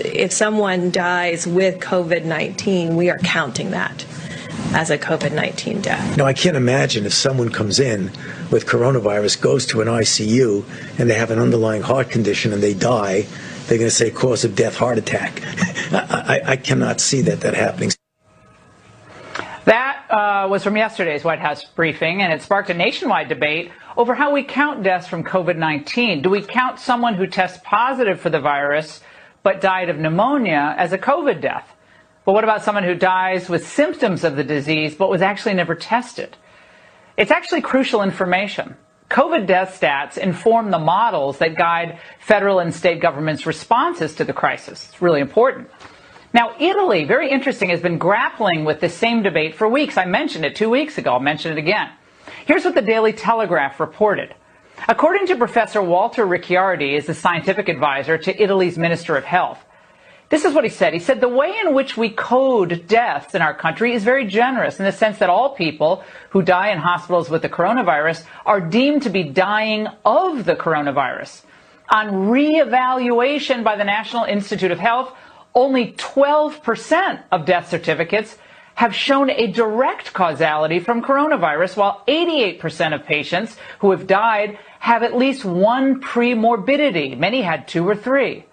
if someone dies with COVID-19, we are counting that as a COVID-19 death. No, I can't imagine if someone comes in with coronavirus, goes to an ICU, and they have an underlying heart condition and they die, they're going to say cause of death, heart attack. I cannot see that happening. That was from yesterday's White House briefing, and it sparked a nationwide debate over how we count deaths from COVID-19. Do we count someone who tests positive for the virus but died of pneumonia as a COVID death? But what about someone who dies with symptoms of the disease but was actually never tested? It's actually crucial information. COVID death stats inform the models that guide federal and state governments' responses to the crisis. It's really important. Now, Italy, very interesting, has been grappling with this same debate for weeks. I mentioned it 2 weeks ago. I'll mention it again. Here's what the Daily Telegraph reported. According to Professor Walter Ricciardi, is the scientific advisor to Italy's Minister of Health, this is what he said. He said, the way in which we code deaths in our country is very generous in the sense that all people who die in hospitals with the coronavirus are deemed to be dying of the coronavirus. On reevaluation by the National Institute of Health, only 12% of death certificates have shown a direct causality from coronavirus, while 88% of patients who have died have at least one premorbidity. Many had 2 or 3.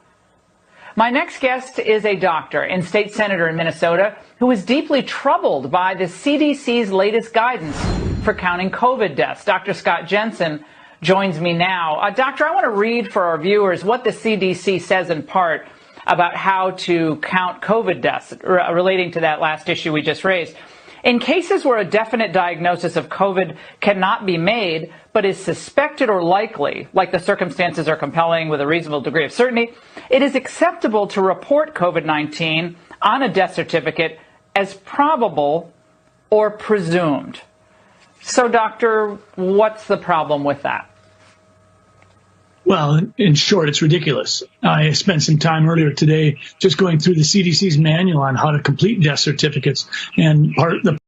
My next guest is a doctor and state senator in Minnesota who is deeply troubled by the CDC's latest guidance for counting COVID deaths. Dr. Scott Jensen joins me now. Doctor, I want to read for our viewers what the CDC says in part about how to count COVID deaths relating to that last issue we just raised. In cases where a definite diagnosis of COVID cannot be made, but is suspected or likely, like the circumstances are compelling with a reasonable degree of certainty, it is acceptable to report COVID-19 on a death certificate as probable or presumed. So, doctor, what's the problem with that? Well, in short, it's ridiculous. I spent some time earlier today just going through the CDC's manual on how to complete death certificates. And the